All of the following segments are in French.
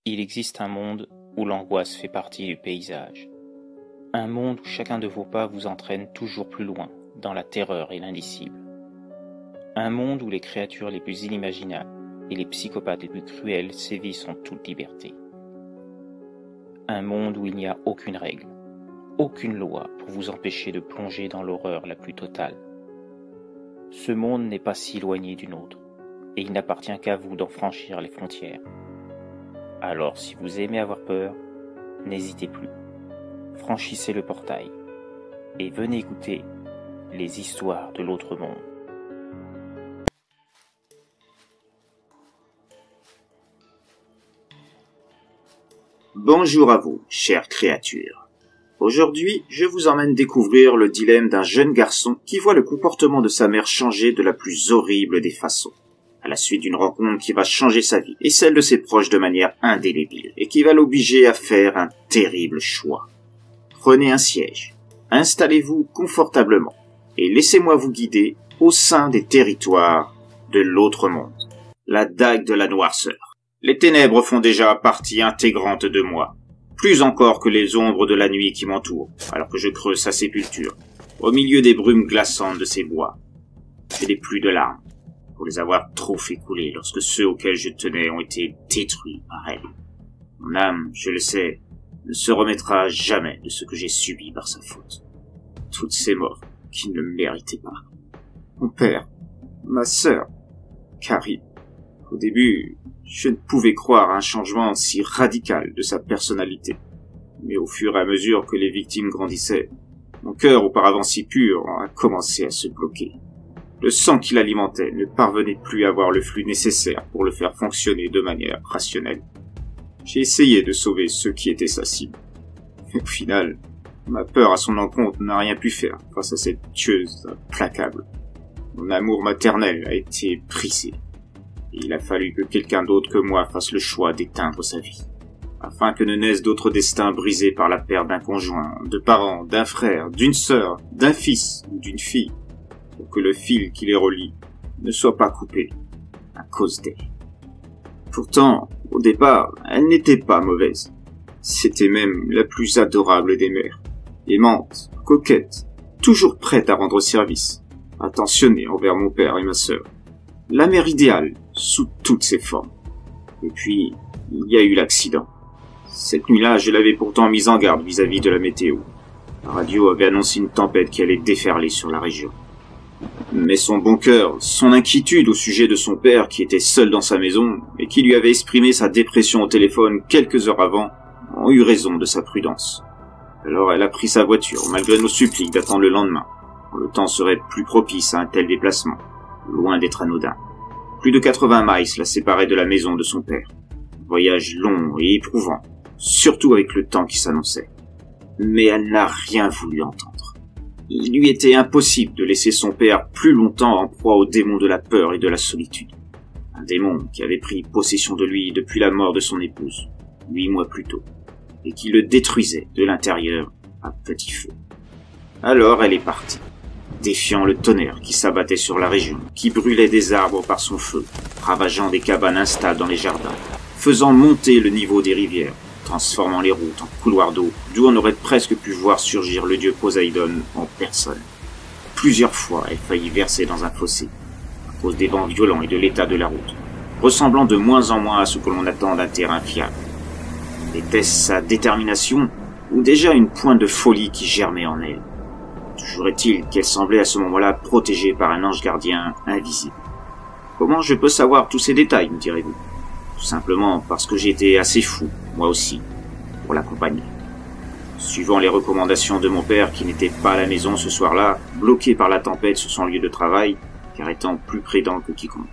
Il existe un monde où l'angoisse fait partie du paysage. Un monde où chacun de vos pas vous entraîne toujours plus loin, dans la terreur et l'indicible. Un monde où les créatures les plus inimaginables et les psychopathes les plus cruels sévissent en toute liberté. Un monde où il n'y a aucune règle, aucune loi pour vous empêcher de plonger dans l'horreur la plus totale. Ce monde n'est pas si éloigné du nôtre, et il n'appartient qu'à vous d'en franchir les frontières. Alors si vous aimez avoir peur, n'hésitez plus. Franchissez le portail et venez écouter les histoires de l'autre monde. Bonjour à vous, chères créatures. Aujourd'hui, je vous emmène découvrir le dilemme d'un jeune garçon qui voit le comportement de sa mère changer de la plus horrible des façons, à la suite d'une rencontre qui va changer sa vie et celle de ses proches de manière indélébile et qui va l'obliger à faire un terrible choix. Prenez un siège, installez-vous confortablement et laissez-moi vous guider au sein des territoires de l'autre monde. La dague de la noirceur. Les ténèbres font déjà partie intégrante de moi, plus encore que les ombres de la nuit qui m'entourent, alors que je creuse sa sépulture, au milieu des brumes glaçantes de ces bois. Je n'ai plus de larmes, pour les avoir trop fait couler lorsque ceux auxquels je tenais ont été détruits par elle. Mon âme, je le sais, ne se remettra jamais de ce que j'ai subi par sa faute. Toutes ces morts qui ne me méritaient pas. Mon père, ma sœur, Carrie. Au début, je ne pouvais croire à un changement si radical de sa personnalité. Mais au fur et à mesure que les victimes grandissaient, mon cœur, auparavant si pur, a commencé à se bloquer. Le sang qui l'alimentait ne parvenait plus à avoir le flux nécessaire pour le faire fonctionner de manière rationnelle. J'ai essayé de sauver ceux qui étaient sa cible. Mais au final, ma peur à son encontre n'a rien pu faire face à cette tueuse implacable. Mon amour maternel a été brisé. Et il a fallu que quelqu'un d'autre que moi fasse le choix d'éteindre sa vie, afin que ne naissent d'autres destins brisés par la perte d'un conjoint, de parents, d'un frère, d'une sœur, d'un fils ou d'une fille, pour que le fil qui les relie ne soit pas coupé à cause d'elle. Pourtant, au départ, elle n'était pas mauvaise. C'était même la plus adorable des mères, aimante, coquette, toujours prête à rendre service, attentionnée envers mon père et ma sœur. La mère idéale, sous toutes ses formes. Et puis, il y a eu l'accident. Cette nuit-là, je l'avais pourtant mise en garde vis-à-vis de la météo. La radio avait annoncé une tempête qui allait déferler sur la région. Mais son bon cœur, son inquiétude au sujet de son père qui était seul dans sa maison et qui lui avait exprimé sa dépression au téléphone quelques heures avant, ont eu raison de sa prudence. Alors elle a pris sa voiture, malgré nos suppliques d'attendre le lendemain, quand le temps serait plus propice à un tel déplacement. Loin d'être anodin. Plus de 80 miles la séparaient de la maison de son père. Voyage long et éprouvant, surtout avec le temps qui s'annonçait. Mais elle n'a rien voulu entendre. Il lui était impossible de laisser son père plus longtemps en proie au démon de la peur et de la solitude. Un démon qui avait pris possession de lui depuis la mort de son épouse, 8 mois plus tôt, et qui le détruisait de l'intérieur à petit feu. Alors elle est partie, défiant le tonnerre qui s'abattait sur la région, qui brûlait des arbres par son feu, ravageant des cabanes instables dans les jardins, faisant monter le niveau des rivières, transformant les routes en couloirs d'eau, d'où on aurait presque pu voir surgir le dieu Poséidon en personne. Plusieurs fois, elle faillit verser dans un fossé, à cause des vents violents et de l'état de la route, ressemblant de moins en moins à ce que l'on attend d'un terrain fiable. Était-ce sa détermination, ou déjà une pointe de folie qui germait en elle? Toujours est-il qu'elle semblait à ce moment-là protégée par un ange gardien invisible. Comment je peux savoir tous ces détails, me direz-vous? Tout simplement parce que j'étais assez fou, moi aussi, pour l'accompagner. Suivant les recommandations de mon père qui n'était pas à la maison ce soir-là, bloqué par la tempête sur son lieu de travail, car étant plus prudent que quiconque.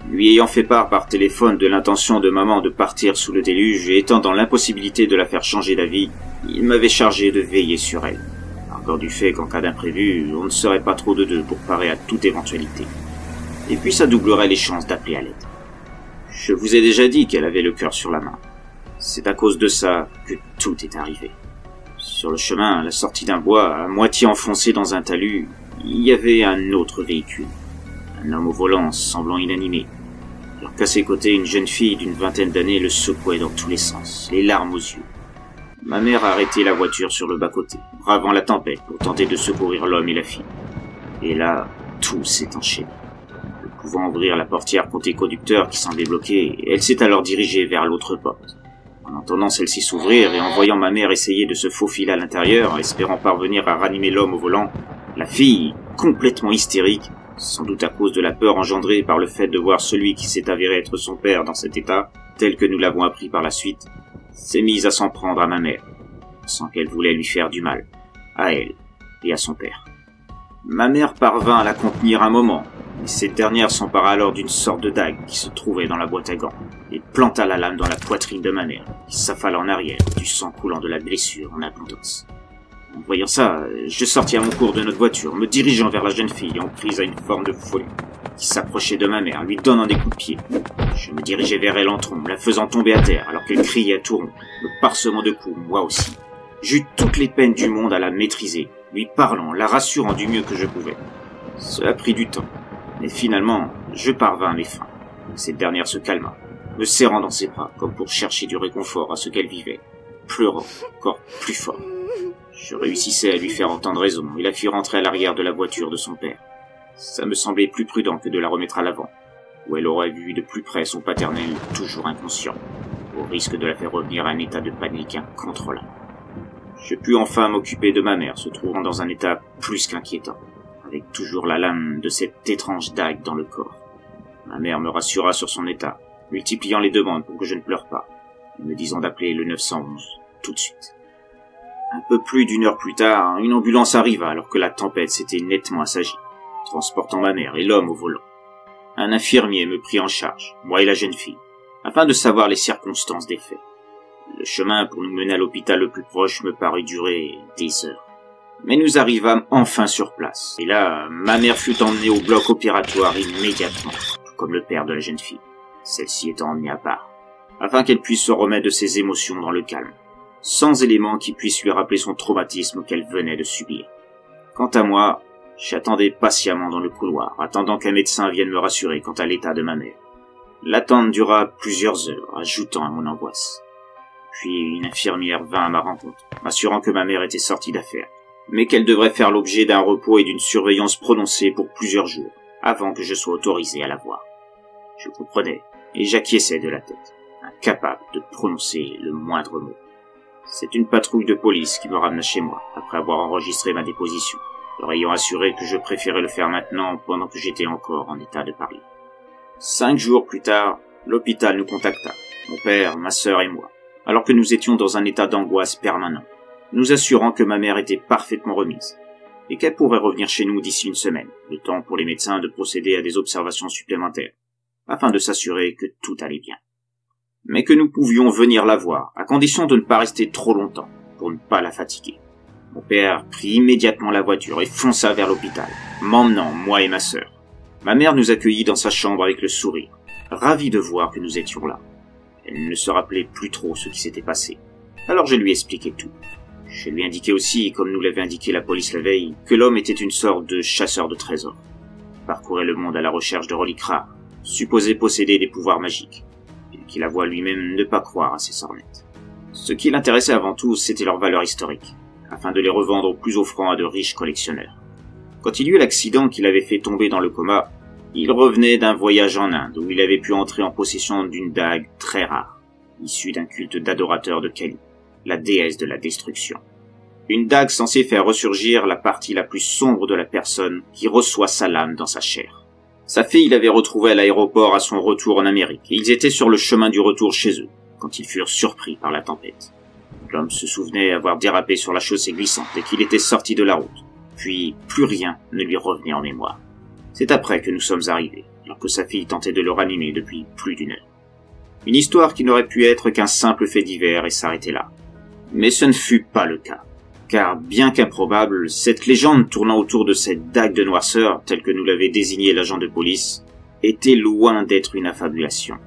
Lui ayant fait part par téléphone de l'intention de maman de partir sous le déluge et étant dans l'impossibilité de la faire changer d'avis, il m'avait chargé de veiller sur elle. Encore du fait qu'en cas d'imprévu, on ne serait pas trop de deux pour parer à toute éventualité. Et puis ça doublerait les chances d'appeler à l'aide. Je vous ai déjà dit qu'elle avait le cœur sur la main. C'est à cause de ça que tout est arrivé. Sur le chemin, à la sortie d'un bois, à moitié enfoncé dans un talus, il y avait un autre véhicule. Un homme au volant semblant inanimé. alors qu'à ses côtés, une jeune fille d'une vingtaine d'années le secouait dans tous les sens, les larmes aux yeux. Ma mère a arrêté la voiture sur le bas-côté, bravant la tempête pour tenter de secourir l'homme et la fille. Et là, tout s'est enchaîné. Ne pouvant ouvrir la portière côté conducteur qui semblait bloquée, elle s'est alors dirigée vers l'autre porte. En entendant celle-ci s'ouvrir et en voyant ma mère essayer de se faufiler à l'intérieur, espérant parvenir à ranimer l'homme au volant, la fille, complètement hystérique, sans doute à cause de la peur engendrée par le fait de voir celui qui s'est avéré être son père dans cet état, tel que nous l'avons appris par la suite, s'est mise à s'en prendre à ma mère, sans qu'elle voulait lui faire du mal, à elle et à son père. Ma mère parvint à la contenir un moment, mais cette dernière s'empara alors d'une sorte de dague qui se trouvait dans la boîte à gants, et planta la lame dans la poitrine de ma mère, qui s'affala en arrière, du sang coulant de la blessure en abondance. En voyant ça, je sortis à mon cours de notre voiture, me dirigeant vers la jeune fille en prise à une forme de folie, qui s'approchait de ma mère, lui donnant des coups de pied. Je me dirigeais vers elle en trombe, la faisant tomber à terre, alors qu'elle criait à tout rond, me parsemant de coups, moi aussi. J'eus toutes les peines du monde à la maîtriser, lui parlant, la rassurant du mieux que je pouvais. Cela prit du temps, mais finalement, je parvins à mes fins. Cette dernière se calma, me serrant dans ses bras, comme pour chercher du réconfort à ce qu'elle vivait, pleurant encore plus fort. Je réussissais à lui faire entendre raison et la fis rentrer à l'arrière de la voiture de son père. Ça me semblait plus prudent que de la remettre à l'avant, où elle aurait vu de plus près son paternel toujours inconscient, au risque de la faire revenir à un état de panique incontrôlable. Je pus enfin m'occuper de ma mère, se trouvant dans un état plus qu'inquiétant, avec toujours la lame de cette étrange dague dans le corps. Ma mère me rassura sur son état, multipliant les demandes pour que je ne pleure pas, et me disant d'appeler le 911 tout de suite. Un peu plus d'une heure plus tard, une ambulance arriva alors que la tempête s'était nettement assagie, transportant ma mère et l'homme au volant. Un infirmier me prit en charge, moi et la jeune fille, afin de savoir les circonstances des faits. Le chemin pour nous mener à l'hôpital le plus proche me parut durer des heures. Mais nous arrivâmes enfin sur place, et là, ma mère fut emmenée au bloc opératoire immédiatement, tout comme le père de la jeune fille, celle-ci étant emmenée à part, afin qu'elle puisse se remettre de ses émotions dans le calme, sans éléments qui puissent lui rappeler son traumatisme qu'elle venait de subir. Quant à moi, j'attendais patiemment dans le couloir, attendant qu'un médecin vienne me rassurer quant à l'état de ma mère. L'attente dura plusieurs heures, ajoutant à mon angoisse. Puis une infirmière vint à ma rencontre, m'assurant que ma mère était sortie d'affaire, mais qu'elle devrait faire l'objet d'un repos et d'une surveillance prononcée pour plusieurs jours, avant que je sois autorisé à la voir. Je comprenais, et j'acquiesçais de la tête, incapable de prononcer le moindre mot. C'est une patrouille de police qui me ramena chez moi, après avoir enregistré ma déposition, leur ayant assuré que je préférais le faire maintenant pendant que j'étais encore en état de parler. 5 jours plus tard, l'hôpital nous contacta, mon père, ma sœur et moi, alors que nous étions dans un état d'angoisse permanent, nous assurant que ma mère était parfaitement remise, et qu'elle pourrait revenir chez nous d'ici une semaine, le temps pour les médecins de procéder à des observations supplémentaires, afin de s'assurer que tout allait bien. Mais que nous pouvions venir la voir, à condition de ne pas rester trop longtemps, pour ne pas la fatiguer. Mon père prit immédiatement la voiture et fonça vers l'hôpital, m'emmenant, moi et ma sœur. Ma mère nous accueillit dans sa chambre avec le sourire, ravie de voir que nous étions là. Elle ne se rappelait plus trop ce qui s'était passé. Alors je lui expliquai tout. Je lui indiquai aussi, comme nous l'avait indiqué la police la veille, que l'homme était une sorte de chasseur de trésors. Il parcourait le monde à la recherche de reliques rares, supposé posséder des pouvoirs magiques, et qu'il avoua lui-même ne pas croire à ces sornettes. Ce qui l'intéressait avant tout, c'était leur valeur historique, afin de les revendre au plus offrant à de riches collectionneurs. Quand il y eut l'accident qui l'avait fait tomber dans le coma, il revenait d'un voyage en Inde où il avait pu entrer en possession d'une dague très rare, issue d'un culte d'adorateurs de Kali, la déesse de la destruction. Une dague censée faire ressurgir la partie la plus sombre de la personne qui reçoit sa lame dans sa chair. Sa fille l'avait retrouvée à l'aéroport à son retour en Amérique, et ils étaient sur le chemin du retour chez eux, quand ils furent surpris par la tempête. L'homme se souvenait avoir dérapé sur la chaussée glissante et qu'il était sorti de la route. Puis, plus rien ne lui revenait en mémoire. C'est après que nous sommes arrivés, alors que sa fille tentait de le ranimer depuis plus d'une heure. Une histoire qui n'aurait pu être qu'un simple fait divers et s'arrêter là. Mais ce ne fut pas le cas. Car, bien qu'improbable, cette légende tournant autour de cette dague de noirceur, telle que nous l'avait désignée l'agent de police, était loin d'être une affabulation.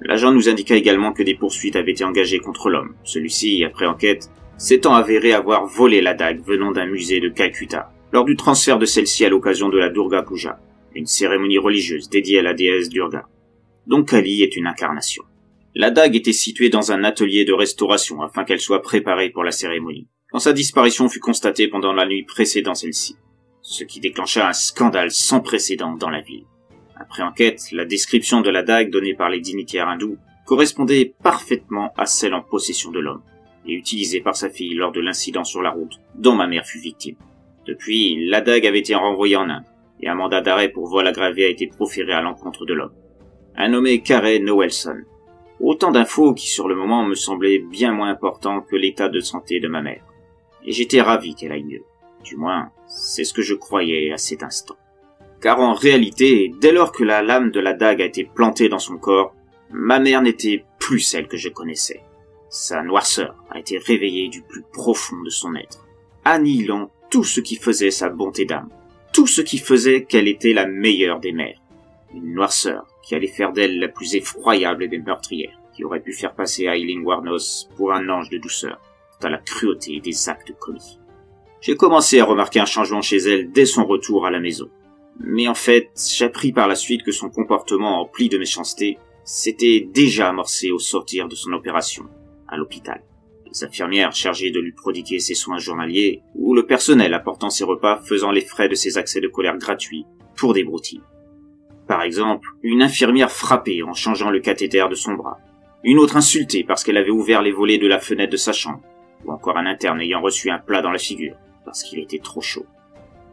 L'agent nous indiqua également que des poursuites avaient été engagées contre l'homme. Celui-ci, après enquête, s'étant avéré avoir volé la dague venant d'un musée de Calcutta, lors du transfert de celle-ci à l'occasion de la Durga Puja, une cérémonie religieuse dédiée à la déesse Durga. dont Kali est une incarnation. La dague était située dans un atelier de restauration afin qu'elle soit préparée pour la cérémonie, quand sa disparition fut constatée pendant la nuit précédant celle-ci, ce qui déclencha un scandale sans précédent dans la ville. Après enquête, la description de la dague donnée par les dignitaires hindous correspondait parfaitement à celle en possession de l'homme, et utilisée par sa fille lors de l'incident sur la route dont ma mère fut victime. Depuis, la dague avait été renvoyée en Inde, et un mandat d'arrêt pour vol aggravé a été proféré à l'encontre de l'homme, un nommé Carey Nowelson. Autant d'infos qui sur le moment me semblaient bien moins importants que l'état de santé de ma mère. Et j'étais ravi qu'elle aille mieux. Du moins, c'est ce que je croyais à cet instant. Car en réalité, dès lors que la lame de la dague a été plantée dans son corps, ma mère n'était plus celle que je connaissais. Sa noirceur a été réveillée du plus profond de son être, annihilant tout ce qui faisait sa bonté d'âme, tout ce qui faisait qu'elle était la meilleure des mères. Une noirceur qui allait faire d'elle la plus effroyable des meurtrières, qui aurait pu faire passer Eileen Wuornos pour un ange de douceur, quant à la cruauté des actes commis. J'ai commencé à remarquer un changement chez elle dès son retour à la maison. Mais en fait, j'appris par la suite que son comportement empli de méchanceté s'était déjà amorcé au sortir de son opération, à l'hôpital. Les infirmières chargées de lui prodiguer ses soins journaliers, ou le personnel apportant ses repas faisant les frais de ses accès de colère gratuits pour des broutilles. Par exemple, une infirmière frappée en changeant le cathéter de son bras, une autre insultée parce qu'elle avait ouvert les volets de la fenêtre de sa chambre, ou encore un interne ayant reçu un plat dans la figure parce qu'il était trop chaud.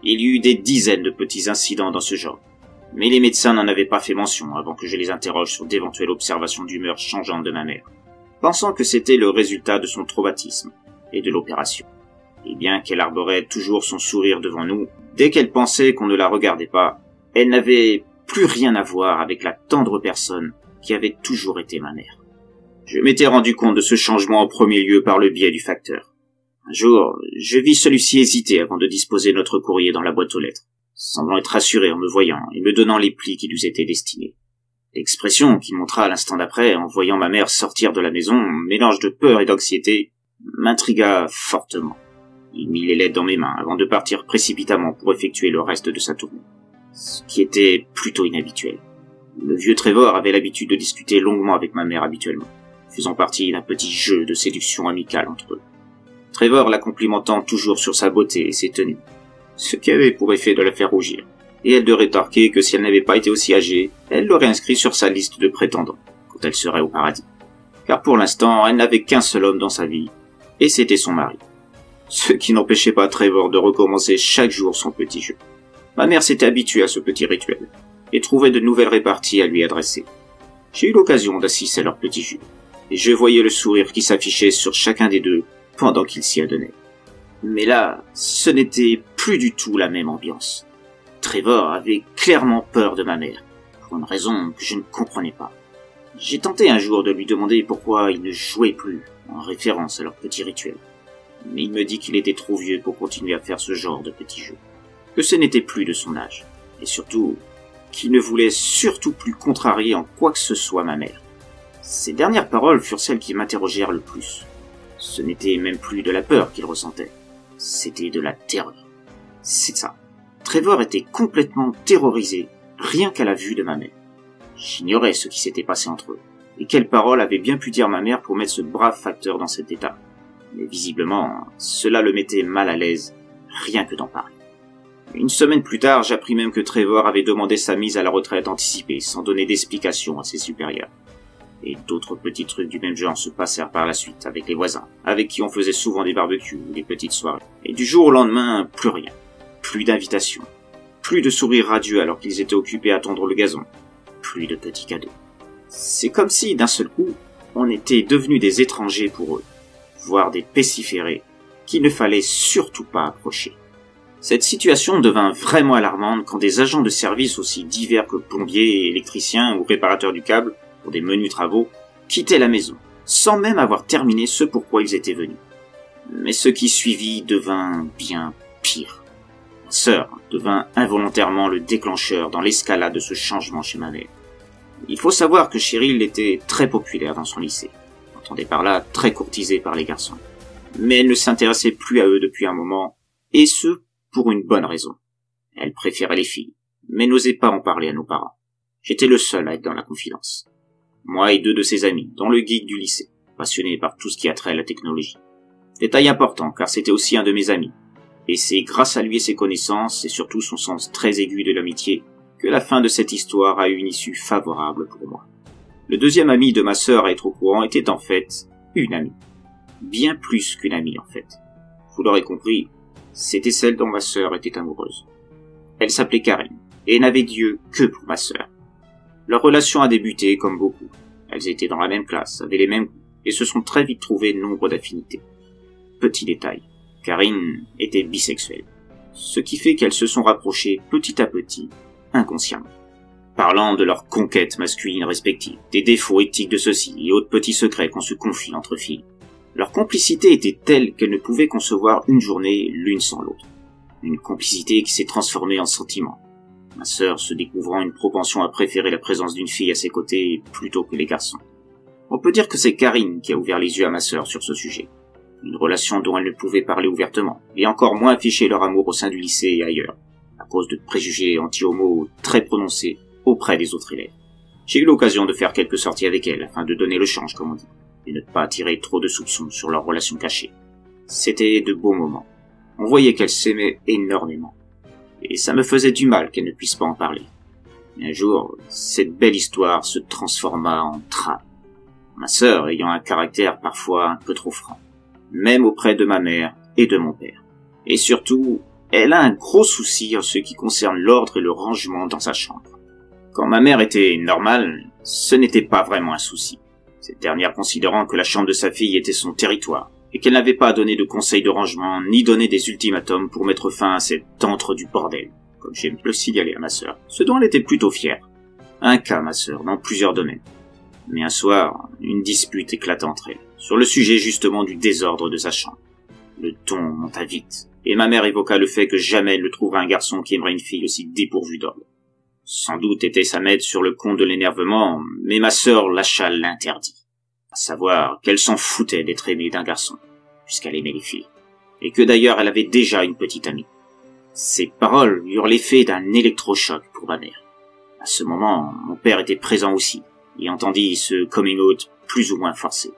Il y eut des dizaines de petits incidents dans ce genre, mais les médecins n'en avaient pas fait mention avant que je les interroge sur d'éventuelles observations d'humeur changeante de ma mère, pensant que c'était le résultat de son traumatisme et de l'opération. Et bien qu'elle arborait toujours son sourire devant nous, dès qu'elle pensait qu'on ne la regardait pas, elle n'avait plus rien à voir avec la tendre personne qui avait toujours été ma mère. Je m'étais rendu compte de ce changement en premier lieu par le biais du facteur. Un jour, je vis celui-ci hésiter avant de disposer notre courrier dans la boîte aux lettres, semblant être rassuré en me voyant et me donnant les plis qui lui étaient destinés. L'expression qu'il montra à l'instant d'après en voyant ma mère sortir de la maison, mélange de peur et d'anxiété, m'intrigua fortement. Il mit les lettres dans mes mains avant de partir précipitamment pour effectuer le reste de sa tournée, ce qui était plutôt inhabituel. Le vieux Trevor avait l'habitude de discuter longuement avec ma mère habituellement, faisant partie d'un petit jeu de séduction amicale entre eux. Trevor la complimentant toujours sur sa beauté et ses tenues, ce qui avait pour effet de la faire rougir, et elle de rétorquer que si elle n'avait pas été aussi âgée, elle l'aurait inscrit sur sa liste de prétendants, quand elle serait au paradis. Car pour l'instant, elle n'avait qu'un seul homme dans sa vie, et c'était son mari. Ce qui n'empêchait pas Trevor de recommencer chaque jour son petit jeu. Ma mère s'était habituée à ce petit rituel, et trouvait de nouvelles réparties à lui adresser. J'ai eu l'occasion d'assister à leur petit jeu, et je voyais le sourire qui s'affichait sur chacun des deux pendant qu'ils s'y adonnaient. Mais là, ce n'était plus du tout la même ambiance. Trevor avait clairement peur de ma mère, pour une raison que je ne comprenais pas. J'ai tenté un jour de lui demander pourquoi il ne jouait plus, en référence à leur petit rituel. Mais il me dit qu'il était trop vieux pour continuer à faire ce genre de petits jeux, que ce n'était plus de son âge, et surtout, qu'il ne voulait surtout plus contrarier en quoi que ce soit ma mère. Ces dernières paroles furent celles qui m'interrogèrent le plus. Ce n'était même plus de la peur qu'il ressentait, c'était de la terreur. C'est ça. Trevor était complètement terrorisé, rien qu'à la vue de ma mère. J'ignorais ce qui s'était passé entre eux, et quelles paroles avait bien pu dire ma mère pour mettre ce brave facteur dans cet état. Mais visiblement, cela le mettait mal à l'aise, rien que d'en parler. Une semaine plus tard, j'appris même que Trevor avait demandé sa mise à la retraite anticipée, sans donner d'explication à ses supérieurs. Et d'autres petits trucs du même genre se passèrent par la suite avec les voisins, avec qui on faisait souvent des barbecues ou des petites soirées. Et du jour au lendemain, plus rien. Plus d'invitations. Plus de sourires radieux alors qu'ils étaient occupés à tondre le gazon. Plus de petits cadeaux. C'est comme si, d'un seul coup, on était devenus des étrangers pour eux, voire des pestiférés, qu'il ne fallait surtout pas approcher. Cette situation devint vraiment alarmante quand des agents de service aussi divers que plombiers, électriciens ou réparateurs du câble, pour des menus travaux, quittaient la maison, sans même avoir terminé ce pourquoi ils étaient venus. Mais ce qui suivit devint bien pire. Ma sœur devint involontairement le déclencheur dans l'escalade de ce changement chez ma mère. Il faut savoir que Cheryl était très populaire dans son lycée, entendez par là très courtisée par les garçons. Mais elle ne s'intéressait plus à eux depuis un moment, et ce, pour une bonne raison. Elle préférait les filles, mais n'osait pas en parler à nos parents. J'étais le seul à être dans la confidence. Moi et 2 de ses amis, dont le geek du lycée, passionné par tout ce qui a trait à la technologie. Détail important, car c'était aussi un de mes amis. Et c'est grâce à lui et ses connaissances, et surtout son sens très aigu de l'amitié, que la fin de cette histoire a eu une issue favorable pour moi. Le deuxième ami de ma sœur à être au courant était en fait une amie. Bien plus qu'une amie en fait. Vous l'aurez compris, c'était celle dont ma sœur était amoureuse. Elle s'appelait Karine, et n'avait d'yeux que pour ma sœur. Leur relation a débuté comme beaucoup. Elles étaient dans la même classe, avaient les mêmes goûts, et se sont très vite trouvées nombre d'affinités. Petit détail, Karine était bisexuelle, ce qui fait qu'elles se sont rapprochées petit à petit, inconsciemment. Parlant de leurs conquêtes masculines respectives, des défauts éthiques de ceux-ci et autres petits secrets qu'on se confie entre filles. Leur complicité était telle qu'elles ne pouvaient concevoir une journée l'une sans l'autre. Une complicité qui s'est transformée en sentiment. Ma sœur se découvrant une propension à préférer la présence d'une fille à ses côtés plutôt que les garçons. On peut dire que c'est Karine qui a ouvert les yeux à ma sœur sur ce sujet. Une relation dont elle ne pouvait parler ouvertement, et encore moins afficher leur amour au sein du lycée et ailleurs, à cause de préjugés anti-homo très prononcés auprès des autres élèves. J'ai eu l'occasion de faire quelques sorties avec elle afin de donner le change, comme on dit, et ne pas attirer trop de soupçons sur leur relation cachée. C'était de beaux moments. On voyait qu'elle s'aimait énormément. Et ça me faisait du mal qu'elle ne puisse pas en parler. Mais un jour, cette belle histoire se transforma en drame. Ma sœur ayant un caractère parfois un peu trop franc, même auprès de ma mère et de mon père. Et surtout, elle a un gros souci en ce qui concerne l'ordre et le rangement dans sa chambre. Quand ma mère était normale, ce n'était pas vraiment un souci. Cette dernière considérant que la chambre de sa fille était son territoire, et qu'elle n'avait pas donné de conseils de rangement, ni donné des ultimatums pour mettre fin à cet antre du bordel, comme j'aime le signaler à ma sœur, ce dont elle était plutôt fière. Un cas, ma sœur, dans plusieurs domaines. Mais un soir, une dispute éclata entre elles, sur le sujet justement du désordre de sa chambre. Le ton monta vite, et ma mère évoqua le fait que jamais elle ne trouverait un garçon qui aimerait une fille aussi dépourvue d'ordre. Sans doute était-ce à mettre sur le compte de l'énervement, mais ma sœur lâcha l'interdit. À savoir qu'elle s'en foutait d'être aimée d'un garçon, puisqu'elle aimait les filles, et que d'ailleurs elle avait déjà une petite amie. Ces paroles eurent l'effet d'un électrochoc pour ma mère. À ce moment, mon père était présent aussi, et entendit ce coming out plus ou moins forcé.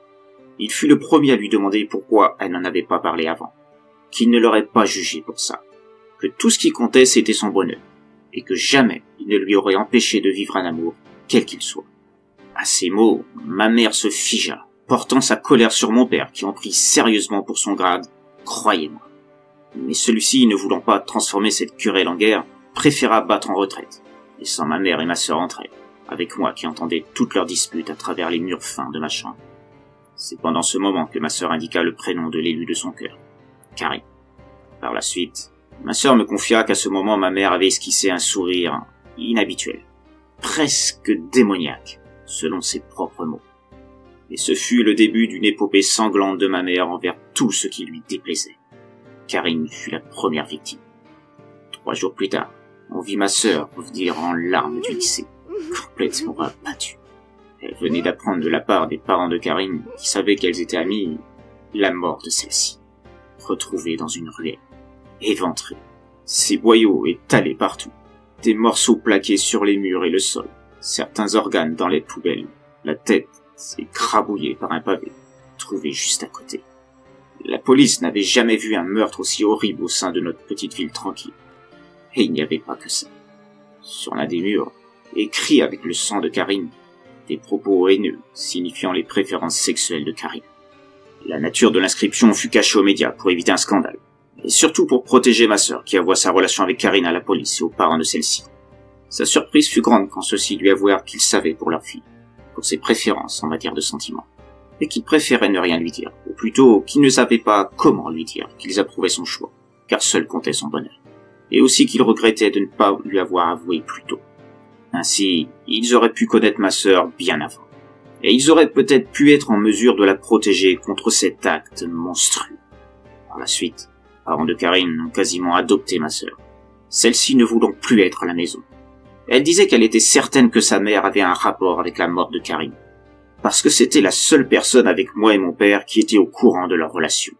Il fut le premier à lui demander pourquoi elle n'en avait pas parlé avant, qu'il ne l'aurait pas jugé pour ça, que tout ce qui comptait c'était son bonheur, et que jamais il ne lui aurait empêché de vivre un amour, quel qu'il soit. À ces mots, ma mère se figea, portant sa colère sur mon père, qui en prit sérieusement pour son grade, croyez-moi. Mais celui-ci, ne voulant pas transformer cette querelle en guerre, préféra battre en retraite, laissant ma mère et ma sœur entre elles, avec moi qui entendais toutes leurs disputes à travers les murs fins de ma chambre. C'est pendant ce moment que ma sœur indiqua le prénom de l'élu de son cœur, Karine. Par la suite, ma sœur me confia qu'à ce moment ma mère avait esquissé un sourire inhabituel, presque démoniaque, selon ses propres mots. Et ce fut le début d'une épopée sanglante de ma mère envers tout ce qui lui déplaisait. Karine fut la première victime. 3 jours plus tard, on vit ma sœur revenir en larmes du lycée, complètement abattue. Elle venait d'apprendre de la part des parents de Karine, qui savaient qu'elles étaient amies, la mort de celle-ci, retrouvée dans une ruelle, éventrée, ses boyaux étalés partout, des morceaux plaqués sur les murs et le sol, certains organes dans les poubelles, la tête écrabouillée par un pavé, trouvé juste à côté. La police n'avait jamais vu un meurtre aussi horrible au sein de notre petite ville tranquille. Et il n'y avait pas que ça. Sur l'un des murs, écrit avec le sang de Karine, des propos haineux signifiant les préférences sexuelles de Karine. La nature de l'inscription fut cachée aux médias pour éviter un scandale, et surtout pour protéger ma sœur qui avoua sa relation avec Karine à la police et aux parents de celle-ci. Sa surprise fut grande quand ceux-ci lui avouèrent qu'ils savaient pour leur fille, pour ses préférences en matière de sentiments, et qu'ils préféraient ne rien lui dire, ou plutôt qu'ils ne savaient pas comment lui dire qu'ils approuvaient son choix, car seul comptait son bonheur, et aussi qu'ils regrettaient de ne pas lui avoir avoué plus tôt. Ainsi, ils auraient pu connaître ma sœur bien avant, et ils auraient peut-être pu être en mesure de la protéger contre cet acte monstrueux. Par la suite, les parents de Karine ont quasiment adopté ma sœur, celle-ci ne voulant plus être à la maison. Elle disait qu'elle était certaine que sa mère avait un rapport avec la mort de Karine, parce que c'était la seule personne avec moi et mon père qui était au courant de leur relation,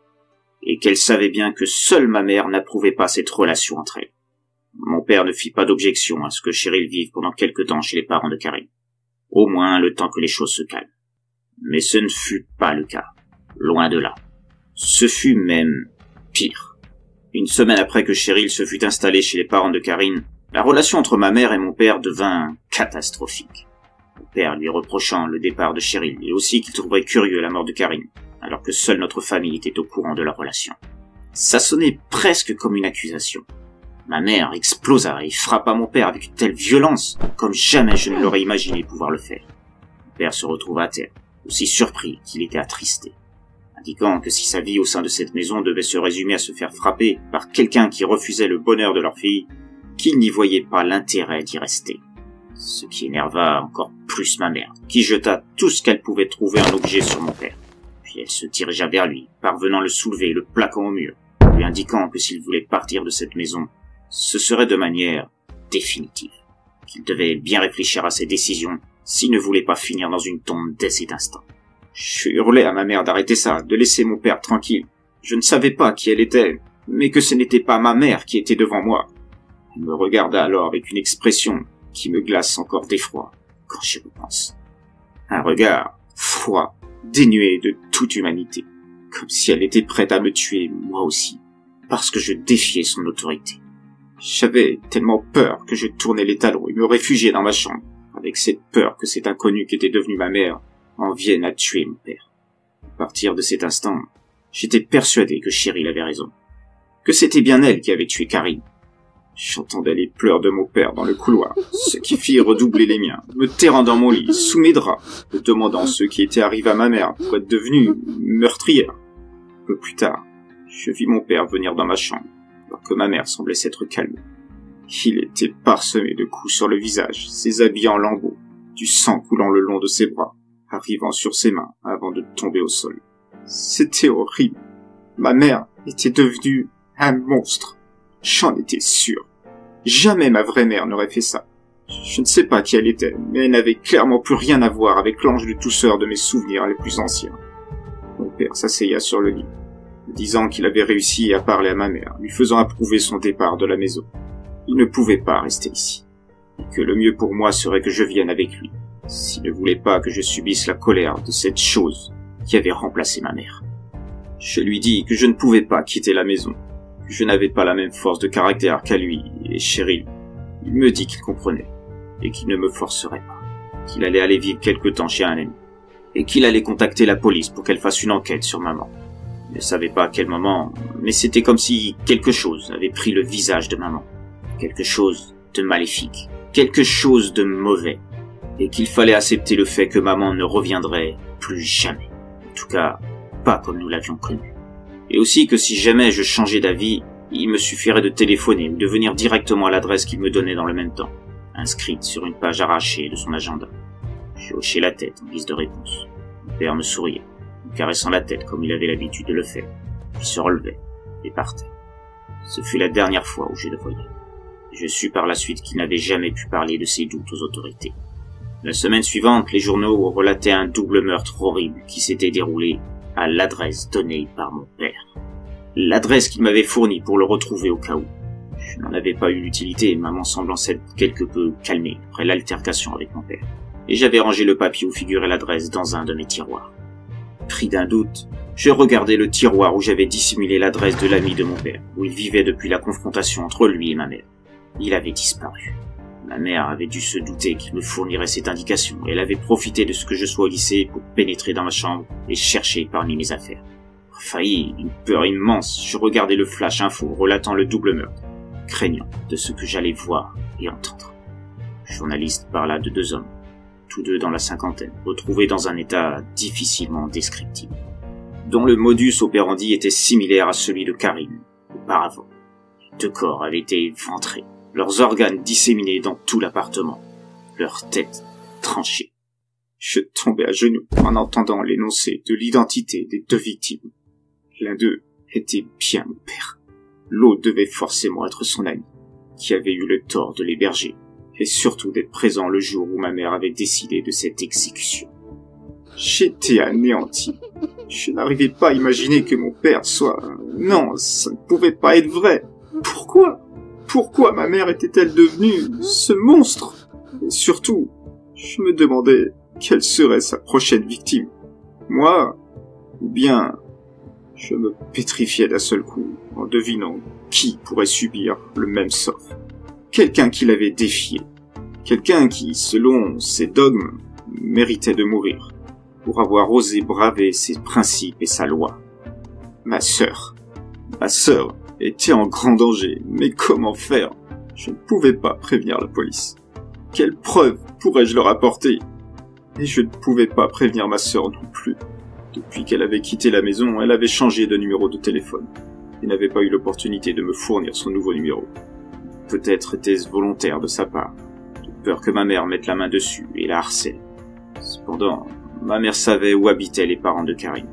et qu'elle savait bien que seule ma mère n'approuvait pas cette relation entre elles. Mon père ne fit pas d'objection à ce que Cheryl vive pendant quelque temps chez les parents de Karine. Au moins le temps que les choses se calment. Mais ce ne fut pas le cas. Loin de là. Ce fut même pire. Une semaine après que Cheryl se fut installée chez les parents de Karine, la relation entre ma mère et mon père devint catastrophique. Mon père lui reprochant le départ de Cheryl et aussi qu'il trouverait curieux la mort de Karine, alors que seule notre famille était au courant de leur relation. Ça sonnait presque comme une accusation. Ma mère explosa et frappa mon père avec une telle violence, comme jamais je ne l'aurais imaginé pouvoir le faire. Mon père se retrouva à terre, aussi surpris qu'il était attristé, indiquant que si sa vie au sein de cette maison devait se résumer à se faire frapper par quelqu'un qui refusait le bonheur de leur fille, qu'il n'y voyait pas l'intérêt d'y rester. Ce qui énerva encore plus ma mère, qui jeta tout ce qu'elle pouvait trouver en objet sur mon père. Puis elle se dirigea vers lui, parvenant le soulever et le plaquant au mur, lui indiquant que s'il voulait partir de cette maison, ce serait de manière définitive, qu'il devait bien réfléchir à ses décisions s'il ne voulait pas finir dans une tombe dès cet instant. Je hurlai à ma mère d'arrêter ça, de laisser mon père tranquille. Je ne savais pas qui elle était, mais que ce n'était pas ma mère qui était devant moi. Elle me regarda alors avec une expression qui me glace encore d'effroi quand j'y repense. Un regard froid, dénué de toute humanité, comme si elle était prête à me tuer moi aussi, parce que je défiais son autorité. J'avais tellement peur que je tournais les talons et me réfugiais dans ma chambre, avec cette peur que cet inconnu qui était devenu ma mère en vienne à tuer mon père. À partir de cet instant, j'étais persuadé que Cheryl avait raison, que c'était bien elle qui avait tué Karine. J'entendais les pleurs de mon père dans le couloir, ce qui fit redoubler les miens, me terrant dans mon lit, sous mes draps, me demandant ce qui était arrivé à ma mère pour être devenue meurtrière. Un peu plus tard, je vis mon père venir dans ma chambre, alors que ma mère semblait s'être calmée. Il était parsemé de coups sur le visage, ses habits en lambeaux, du sang coulant le long de ses bras, arrivant sur ses mains avant de tomber au sol. C'était horrible. Ma mère était devenue un monstre. J'en étais sûr. Jamais ma vraie mère n'aurait fait ça. Je ne sais pas qui elle était, mais elle n'avait clairement plus rien à voir avec l'ange de douceur de mes souvenirs les plus anciens. Mon père s'asseya sur le lit, me disant qu'il avait réussi à parler à ma mère, lui faisant approuver son départ de la maison. Il ne pouvait pas rester ici, et que le mieux pour moi serait que je vienne avec lui, s'il ne voulait pas que je subisse la colère de cette chose qui avait remplacé ma mère. Je lui dis que je ne pouvais pas quitter la maison, que je n'avais pas la même force de caractère qu'à lui et Cheryl. Il me dit qu'il comprenait, et qu'il ne me forcerait pas, qu'il allait aller vivre quelque temps chez un ami, et qu'il allait contacter la police pour qu'elle fasse une enquête sur maman. Il ne savait pas à quel moment, mais c'était comme si quelque chose avait pris le visage de maman. Quelque chose de maléfique, quelque chose de mauvais, et qu'il fallait accepter le fait que maman ne reviendrait plus jamais. En tout cas, pas comme nous l'avions connue. Et aussi que si jamais je changeais d'avis, il me suffirait de téléphoner ou de venir directement à l'adresse qu'il me donnait dans le même temps, inscrite sur une page arrachée de son agenda. Je hochai la tête en guise de réponse. Mon père me souriait, me caressant la tête comme il avait l'habitude de le faire, puis se relevait et partait. Ce fut la dernière fois où je le voyais. Je sus par la suite qu'il n'avait jamais pu parler de ses doutes aux autorités. La semaine suivante, les journaux relataient un double meurtre horrible qui s'était déroulé à l'adresse donnée par mon père. L'adresse qu'il m'avait fournie pour le retrouver au cas où. Je n'en avais pas eu l'utilité, maman semblant s'être quelque peu calmée après l'altercation avec mon père. Et j'avais rangé le papier où figurait l'adresse dans un de mes tiroirs. Pris d'un doute, je regardais le tiroir où j'avais dissimulé l'adresse de l'ami de mon père, où il vivait depuis la confrontation entre lui et ma mère. Il avait disparu. Ma mère avait dû se douter qu'il me fournirait cette indication, et elle avait profité de ce que je sois au lycée pour pénétrer dans ma chambre et chercher parmi mes affaires. Failli d'une peur immense, je regardais le flash info relatant le double meurtre, craignant de ce que j'allais voir et entendre. Le journaliste parla de 2 hommes, tous 2 dans la cinquantaine, retrouvés dans un état difficilement descriptible, dont le modus operandi était similaire à celui de Karine, auparavant. Les 2 corps avaient été éventrés, leurs organes disséminés dans tout l'appartement, leurs têtes tranchées. Je tombais à genoux en entendant l'énoncé de l'identité des 2 victimes. L'un d'eux était bien mon père. L'autre devait forcément être son ami, qui avait eu le tort de l'héberger, et surtout d'être présent le jour où ma mère avait décidé de cette exécution. J'étais anéanti. Je n'arrivais pas à imaginer que mon père soit... Non, ça ne pouvait pas être vrai. Pourquoi ? Pourquoi ma mère était-elle devenue ce monstre? Et surtout, je me demandais quelle serait sa prochaine victime. Moi, ou bien je me pétrifiais d'un seul coup en devinant qui pourrait subir le même sort. Quelqu'un qui l'avait défié. Quelqu'un qui, selon ses dogmes, méritait de mourir pour avoir osé braver ses principes et sa loi. Ma sœur était en grand danger, mais comment faire? Je ne pouvais pas prévenir la police. Quelle preuve pourrais-je leur apporter? Et je ne pouvais pas prévenir ma sœur non plus. Depuis qu'elle avait quitté la maison, elle avait changé de numéro de téléphone et n'avait pas eu l'opportunité de me fournir son nouveau numéro. Peut-être était-ce volontaire de sa part, de peur que ma mère mette la main dessus et la harcèle. Cependant, ma mère savait où habitaient les parents de Karine.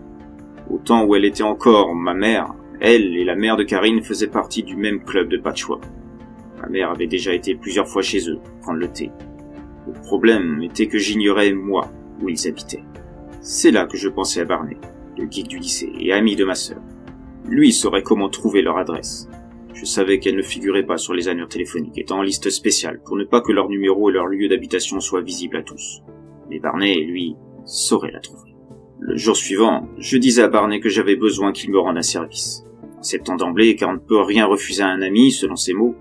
Au temps où elle était encore ma mère, elle et la mère de Karine faisaient partie du même club de patchwork. Ma mère avait déjà été plusieurs fois chez eux, prendre le thé. Le problème était que j'ignorais, moi, où ils habitaient. C'est là que je pensais à Barney, le geek du lycée et ami de ma sœur. Lui saurait comment trouver leur adresse. Je savais qu'elle ne figurait pas sur les annuaires téléphoniques, étant en liste spéciale, pour ne pas que leur numéro et leur lieu d'habitation soient visibles à tous. Mais Barney, lui, saurait la trouver. Le jour suivant, je disais à Barney que j'avais besoin qu'il me rende un service. Acceptant d'emblée, car on ne peut rien refuser à un ami, selon ses mots,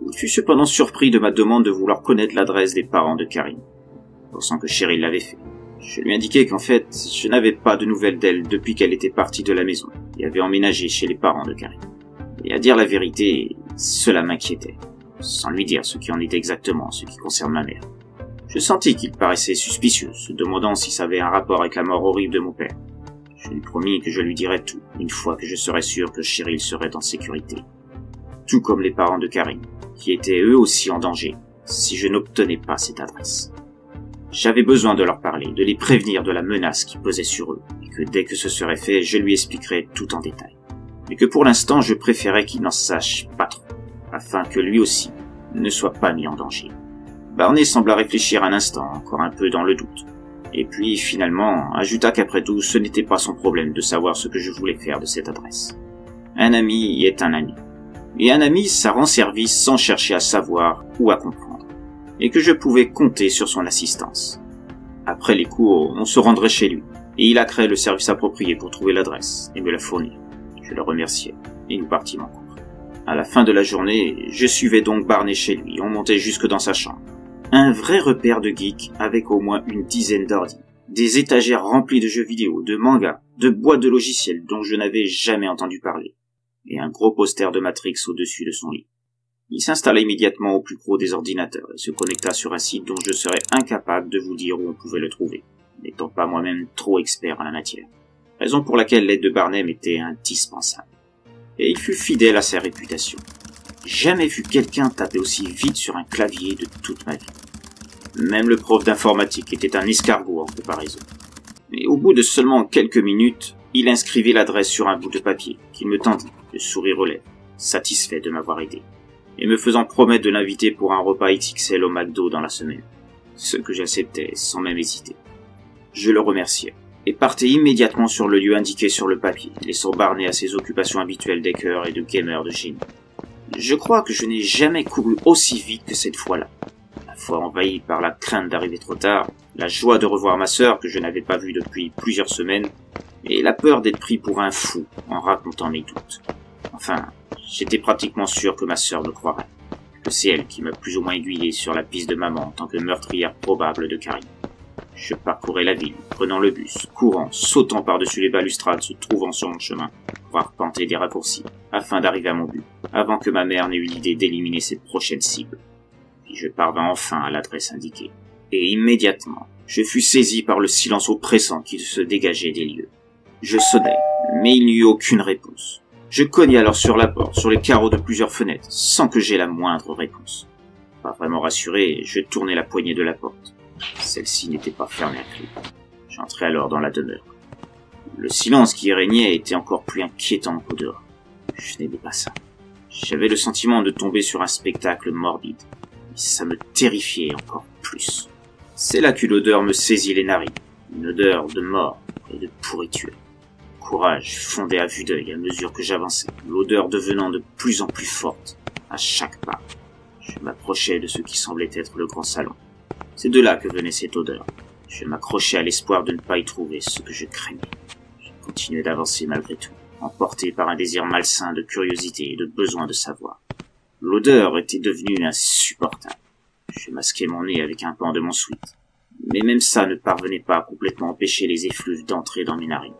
il fut cependant surpris de ma demande de vouloir connaître l'adresse des parents de Karine, pensant que Cheryl l'avait fait. Je lui indiquai qu'en fait, je n'avais pas de nouvelles d'elle depuis qu'elle était partie de la maison et avait emménagé chez les parents de Karine. Et à dire la vérité, cela m'inquiétait, sans lui dire ce qui en était exactement en ce qui concerne ma mère. Je sentis qu'il paraissait suspicieux, se demandant si ça avait un rapport avec la mort horrible de mon père. Je lui promis que je lui dirais tout, une fois que je serais sûr que Cheryl serait en sécurité. Tout comme les parents de Karine, qui étaient eux aussi en danger, si je n'obtenais pas cette adresse. J'avais besoin de leur parler, de les prévenir de la menace qui pesait sur eux, et que dès que ce serait fait, je lui expliquerais tout en détail. Mais que pour l'instant, je préférais qu'il n'en sache pas trop, afin que lui aussi ne soit pas mis en danger. Barney sembla réfléchir un instant, encore un peu dans le doute. Et puis, finalement, ajouta qu'après tout, ce n'était pas son problème de savoir ce que je voulais faire de cette adresse. Un ami est un ami. Et un ami, ça rend service sans chercher à savoir ou à comprendre. Et que je pouvais compter sur son assistance. Après les cours, on se rendrait chez lui, et il a créé le service approprié pour trouver l'adresse et me la fournir. Je le remerciai, et nous partîmes en cours. À la fin de la journée, je suivais donc Barney chez lui, on montait jusque dans sa chambre. Un vrai repère de geek avec au moins une dizaine d'ordi, des étagères remplies de jeux vidéo, de mangas, de boîtes de logiciels dont je n'avais jamais entendu parler, et un gros poster de Matrix au-dessus de son lit. Il s'installa immédiatement au plus gros des ordinateurs et se connecta sur un site dont je serais incapable de vous dire où on pouvait le trouver, n'étant pas moi-même trop expert en la matière. Raison pour laquelle l'aide de Barney m'était indispensable. Et il fut fidèle à sa réputation. Jamais vu quelqu'un taper aussi vite sur un clavier de toute ma vie. Même le prof d'informatique était un escargot en comparaison. Mais au bout de seulement quelques minutes, il inscrivit l'adresse sur un bout de papier qu'il me tendit, le sourire aux lèvres, satisfait de m'avoir aidé, et me faisant promettre de l'inviter pour un repas XXL au McDo dans la semaine, ce que j'acceptais sans même hésiter. Je le remerciai, et partais immédiatement sur le lieu indiqué sur le papier, laissant Barney à ses occupations habituelles d'hacker et de gamer de génie. Je crois que je n'ai jamais couru aussi vite que cette fois-là. La fois envahi par la crainte d'arriver trop tard, la joie de revoir ma sœur que je n'avais pas vue depuis plusieurs semaines, et la peur d'être pris pour un fou en racontant mes doutes. Enfin, j'étais pratiquement sûr que ma sœur me croirait, que c'est elle qui m'a plus ou moins aiguillé sur la piste de maman en tant que meurtrière probable de Karine. Je parcourais la ville, prenant le bus, courant, sautant par-dessus les balustrades se trouvant sur mon chemin, pour arpenter des raccourcis, afin d'arriver à mon but, avant que ma mère n'ait eu l'idée d'éliminer ses prochaines cibles. Puis je parvins enfin à l'adresse indiquée. Et immédiatement, je fus saisi par le silence oppressant qui se dégageait des lieux. Je sonnai, mais il n'y eut aucune réponse. Je cognai alors sur la porte, sur les carreaux de plusieurs fenêtres, sans que j'aie la moindre réponse. Pas vraiment rassuré, je tournai la poignée de la porte. Celle-ci n'était pas fermée à clé. J'entrai alors dans la demeure. Le silence qui y régnait était encore plus inquiétant qu'au dehors. Je n'aimais pas ça. J'avais le sentiment de tomber sur un spectacle morbide. Et ça me terrifiait encore plus. C'est là qu'une odeur me saisit les narines. Une odeur de mort et de pourriture. Le courage fondait à vue d'œil à mesure que j'avançais, l'odeur devenant de plus en plus forte, À chaque pas, je m'approchais de ce qui semblait être le grand salon. C'est de là que venait cette odeur. Je m'accrochais à l'espoir de ne pas y trouver ce que je craignais. Je continuais d'avancer malgré tout, emporté par un désir malsain de curiosité et de besoin de savoir. L'odeur était devenue insupportable. Je masquais mon nez avec un pan de mon sweat. Mais même ça ne parvenait pas à complètement empêcher les effluves d'entrer dans mes narines.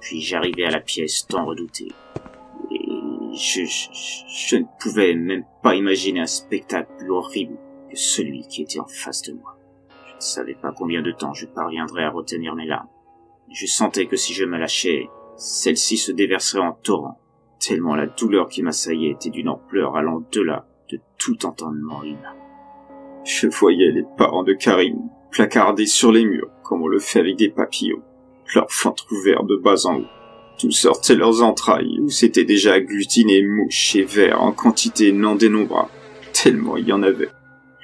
Puis j'arrivais à la pièce tant redoutée. Et je ne pouvais même pas imaginer un spectacle plus horrible que celui qui était en face de moi. Je ne savais pas combien de temps je parviendrais à retenir mes larmes. Je sentais que si je me lâchais, celles-ci se déverseraient en torrent, tellement la douleur qui m'assaillait était d'une ampleur allant au-delà de tout entendement humain. Je voyais les parents de Karine placardés sur les murs, comme on le fait avec des papillons, leur ventre ouvert de bas en haut. D'où sortaient leurs entrailles, où s'étaient déjà agglutinés mouches et vers en quantité non dénombrable, tellement il y en avait.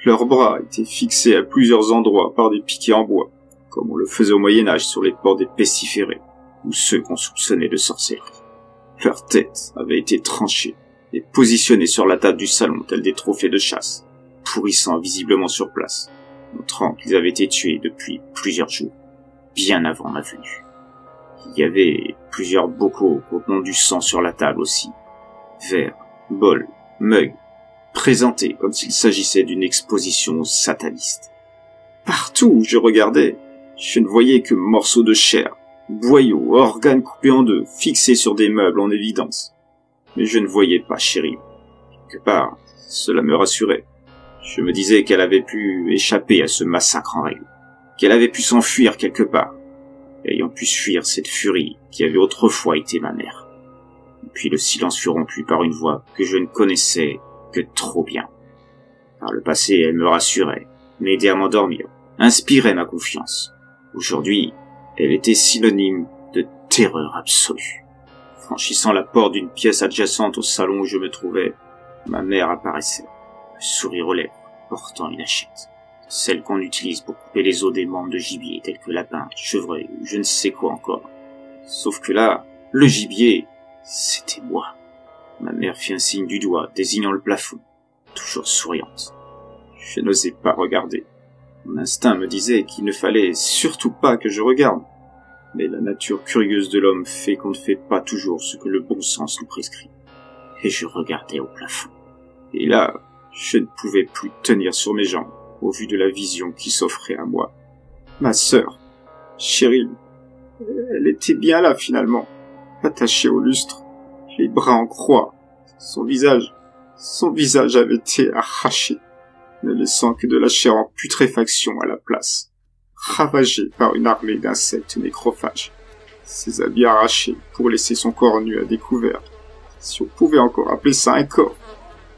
Leurs bras étaient fixés à plusieurs endroits par des piquets en bois, comme on le faisait au Moyen-Âge sur les ports des pestiférés, ou ceux qu'on soupçonnait de sorcellerie. Leurs têtes avaient été tranchées et positionnées sur la table du salon tels des trophées de chasse, pourrissant visiblement sur place, montrant qu'ils avaient été tués depuis plusieurs jours, bien avant ma venue. Il y avait plusieurs bocaux contenant du sang sur la table aussi, verres, bols, mugs, présentés comme s'il s'agissait d'une exposition sataniste. Partout où je regardais, je ne voyais que morceaux de chair, boyaux, organes coupés en deux, fixés sur des meubles en évidence. Mais je ne voyais pas Cheryl. Quelque part, cela me rassurait. Je me disais qu'elle avait pu échapper à ce massacre en règle, qu'elle avait pu s'enfuir quelque part, ayant pu fuir cette furie qui avait autrefois été ma mère. Puis le silence fut rompu par une voix que je ne connaissais que trop bien. Par le passé, elle me rassurait, m'aidait à m'endormir, inspirait ma confiance. Aujourd'hui, elle était synonyme de terreur absolue. Franchissant la porte d'une pièce adjacente au salon où je me trouvais, ma mère apparaissait, le sourire aux lèvres, portant une hachette. Celle qu'on utilise pour couper les os des membres de gibier tels que lapins, chevreuils ou je ne sais quoi encore. Sauf que là, le gibier, c'était moi. Ma mère fit un signe du doigt, désignant le plafond, toujours souriante. Je n'osais pas regarder. Mon instinct me disait qu'il ne fallait surtout pas que je regarde. Mais la nature curieuse de l'homme fait qu'on ne fait pas toujours ce que le bon sens nous prescrit. Et je regardais au plafond. Et là, je ne pouvais plus tenir sur mes jambes, au vu de la vision qui s'offrait à moi. Ma sœur, Cheryl, elle était bien là finalement, attachée au lustre, les bras en croix. Son visage avait été arraché, ne laissant que de la chair en putréfaction à la place, ravagé par une armée d'insectes nécrophages. Ses habits arrachés pour laisser son corps nu à découvert, si on pouvait encore appeler ça un corps.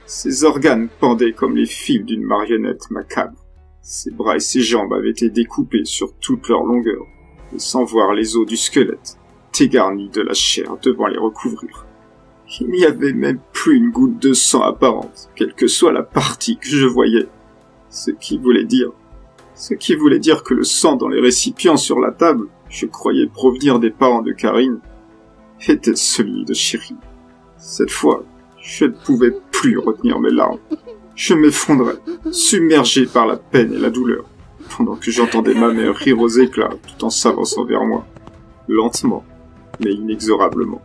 Ses organes pendaient comme les fils d'une marionnette macabre. Ses bras et ses jambes avaient été découpés sur toute leur longueur, laissant voir les os du squelette, dégarnis de la chair devant les recouvrir. Il n'y avait même plus une goutte de sang apparente, quelle que soit la partie que je voyais. Ce qui voulait dire que le sang dans les récipients sur la table, je croyais provenir des parents de Karine, était celui de Cheryl. Cette fois, je ne pouvais plus retenir mes larmes. Je m'effondrais, submergé par la peine et la douleur, pendant que j'entendais ma mère rire aux éclats tout en s'avançant vers moi, lentement, mais inexorablement,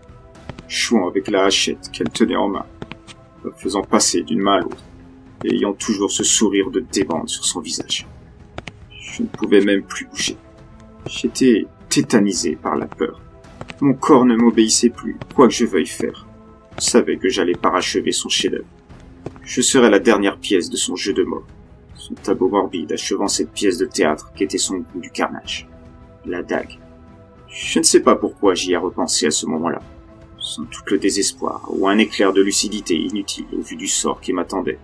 jouant avec la hachette qu'elle tenait en main, me faisant passer d'une main à l'autre, et ayant toujours ce sourire de débande sur son visage. Je ne pouvais même plus bouger. J'étais tétanisé par la peur. Mon corps ne m'obéissait plus, quoi que je veuille faire. Je savais que j'allais parachever son chef-d'œuvre. Je serais la dernière pièce de son jeu de mort, son tableau morbide achevant cette pièce de théâtre qu'était son goût du carnage. La dague. Je ne sais pas pourquoi j'y ai repensé à ce moment-là, sans tout le désespoir ou un éclair de lucidité inutile au vu du sort qui m'attendait.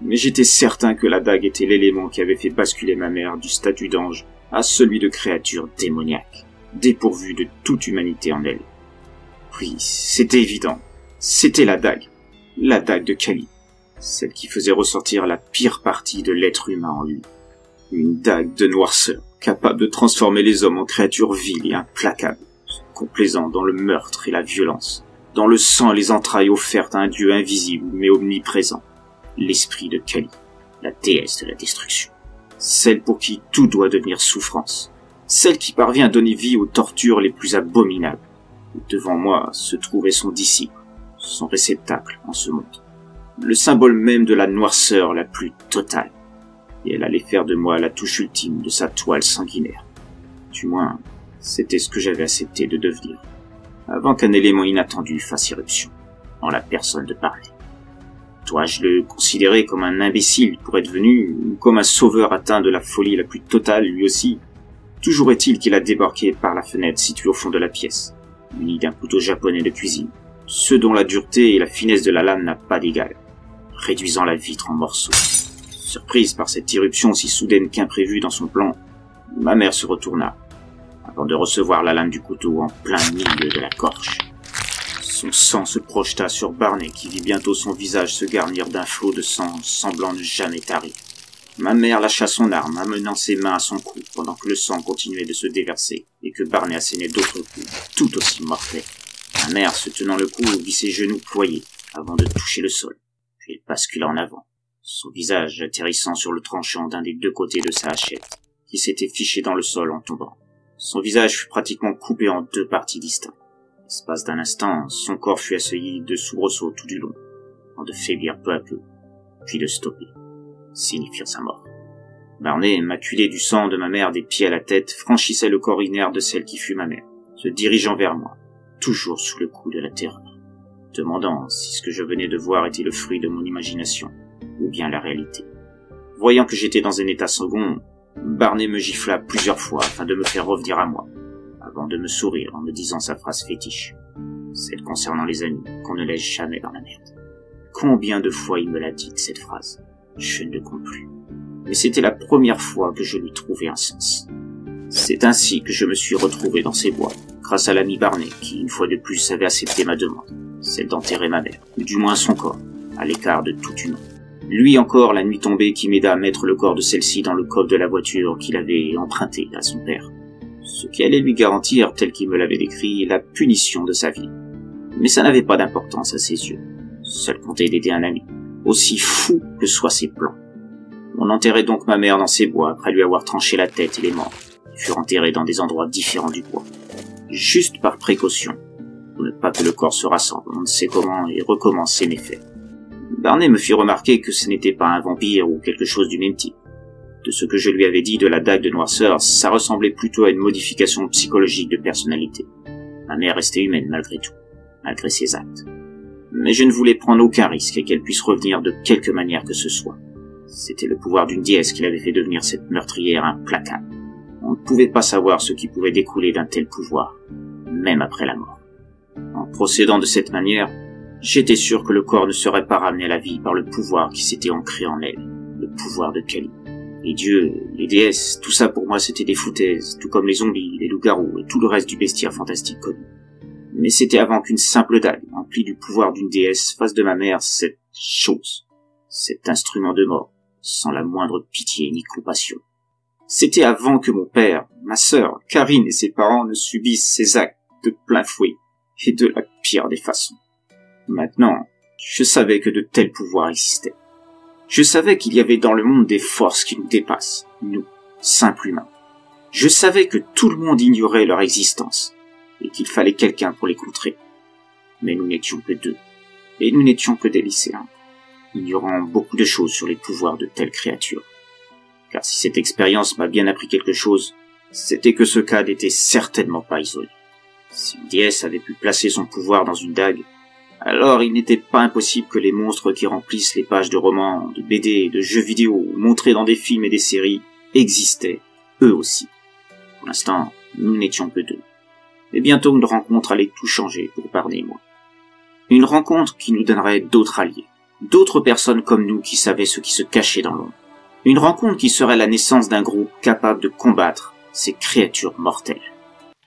Mais j'étais certain que la dague était l'élément qui avait fait basculer ma mère du statut d'ange à celui de créature démoniaque, dépourvue de toute humanité en elle. Oui, c'était évident. C'était la dague de Kali, celle qui faisait ressortir la pire partie de l'être humain en lui. Une dague de noirceur, capable de transformer les hommes en créatures viles et implacables, complaisant dans le meurtre et la violence, dans le sang et les entrailles offertes à un dieu invisible mais omniprésent. l'esprit de Kali, la déesse de la destruction. Celle pour qui tout doit devenir souffrance. Celle qui parvient à donner vie aux tortures les plus abominables. Devant moi se trouvait son disciple, son réceptacle en ce monde. Le symbole même de la noirceur la plus totale. Et elle allait faire de moi la touche ultime de sa toile sanguinaire. Du moins, c'était ce que j'avais accepté de devenir, avant qu'un élément inattendu fasse irruption, en la personne de Barney. Dois-je le considérer comme un imbécile pour être venu, ou comme un sauveur atteint de la folie la plus totale lui aussi? Toujours est-il qu'il a débarqué par la fenêtre située au fond de la pièce, muni d'un couteau japonais de cuisine, ce dont la dureté et la finesse de la lame n'a pas d'égal, réduisant la vitre en morceaux. Surprise par cette irruption si soudaine qu'imprévue dans son plan, ma mère se retourna, avant de recevoir la lame du couteau en plein milieu de la gorge. Son sang se projeta sur Barney qui vit bientôt son visage se garnir d'un flot de sang semblant ne jamais tarir. Ma mère lâcha son arme, amenant ses mains à son cou pendant que le sang continuait de se déverser et que Barney assénait d'autres coups, tout aussi mortels. Ma mère, se tenant le cou, vit ses genoux ployés avant de toucher le sol, puis elle bascula en avant, son visage atterrissant sur le tranchant d'un des deux côtés de sa hachette, qui s'était fiché dans le sol en tombant. Son visage fut pratiquement coupé en deux parties distinctes. L'espace d'un instant, son corps fut assailli de soubresauts tout du long, avant de faiblir peu à peu, puis de stopper, signifiant sa mort. Barney, maculé du sang de ma mère des pieds à la tête, franchissait le corps inerte de celle qui fut ma mère, se dirigeant vers moi, toujours sous le coup de la terreur, demandant si ce que je venais de voir était le fruit de mon imagination, ou bien la réalité. Voyant que j'étais dans un état second, Barney me gifla plusieurs fois afin de me faire revenir à moi, avant de me sourire en me disant sa phrase fétiche, celle concernant les amis qu'on ne laisse jamais dans la merde. Combien de fois il me l'a dit, cette phrase? Je ne le compte plus. Mais c'était la première fois que je lui trouvais un sens. C'est ainsi que je me suis retrouvé dans ces bois, grâce à l'ami Barney qui, une fois de plus, avait accepté ma demande, celle d'enterrer ma mère, ou du moins son corps, à l'écart de tout humain. Lui encore, la nuit tombée, qui m'aida à mettre le corps de celle-ci dans le coffre de la voiture qu'il avait emprunté à son père. Ce qui allait lui garantir, tel qu'il me l'avait décrit, la punition de sa vie. Mais ça n'avait pas d'importance à ses yeux. Seul comptait d'aider un ami, aussi fou que soient ses plans. On enterrait donc ma mère dans ses bois après lui avoir tranché la tête et les membres. Ils furent enterrés dans des endroits différents du bois. Juste par précaution, pour ne pas que le corps se rassemble, on ne sait comment et recommence ses méfaits. Barney me fit remarquer que ce n'était pas un vampire ou quelque chose du même type. De ce que je lui avais dit de la dague de noirceur, ça ressemblait plutôt à une modification psychologique de personnalité. Ma mère restait humaine malgré tout, malgré ses actes. Mais je ne voulais prendre aucun risque et qu'elle puisse revenir de quelque manière que ce soit. C'était le pouvoir d'une déesse qui l'avait fait devenir cette meurtrière implacable. On ne pouvait pas savoir ce qui pouvait découler d'un tel pouvoir, même après la mort. En procédant de cette manière, j'étais sûr que le corps ne serait pas ramené à la vie par le pouvoir qui s'était ancré en elle, le pouvoir de Kali. Les dieux, les déesses, tout ça pour moi c'était des foutaises, tout comme les zombies, les loups-garous et tout le reste du bestiaire fantastique connu. Mais c'était avant qu'une simple dague, emplie du pouvoir d'une déesse, fasse de ma mère cette chose, cet instrument de mort, sans la moindre pitié ni compassion. C'était avant que mon père, ma sœur, Karine et ses parents ne subissent ces actes de plein fouet et de la pire des façons. Maintenant, je savais que de tels pouvoirs existaient. Je savais qu'il y avait dans le monde des forces qui nous dépassent, nous, simples humains. Je savais que tout le monde ignorait leur existence, et qu'il fallait quelqu'un pour les contrer. Mais nous n'étions que deux, et nous n'étions que des lycéens, ignorant beaucoup de choses sur les pouvoirs de telles créatures. Car si cette expérience m'a bien appris quelque chose, c'était que ce cas n'était certainement pas isolé. Si une déesse avait pu placer son pouvoir dans une dague, alors il n'était pas impossible que les monstres qui remplissent les pages de romans, de BD, de jeux vidéo, montrés dans des films et des séries, existaient, eux aussi. Pour l'instant, nous n'étions que deux. Et bientôt une rencontre allait tout changer pour Barney et moi. Une rencontre qui nous donnerait d'autres alliés, d'autres personnes comme nous qui savaient ce qui se cachait dans l'ombre. Une rencontre qui serait la naissance d'un groupe capable de combattre ces créatures mortelles.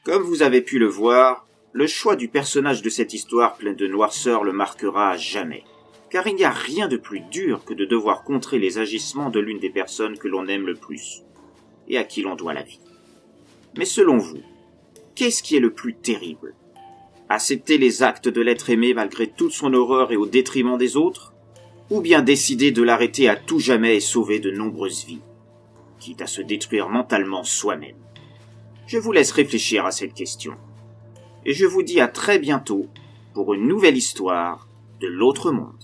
Comme vous avez pu le voir, le choix du personnage de cette histoire pleine de noirceur le marquera à jamais. Car il n'y a rien de plus dur que de devoir contrer les agissements de l'une des personnes que l'on aime le plus, et à qui l'on doit la vie. Mais selon vous, qu'est-ce qui est le plus terrible? Accepter les actes de l'être aimé malgré toute son horreur et au détriment des autres? ou bien décider de l'arrêter à tout jamais et sauver de nombreuses vies, quitte à se détruire mentalement soi-même? Je vous laisse réfléchir à cette question. Et je vous dis à très bientôt pour une nouvelle histoire de l'autre monde.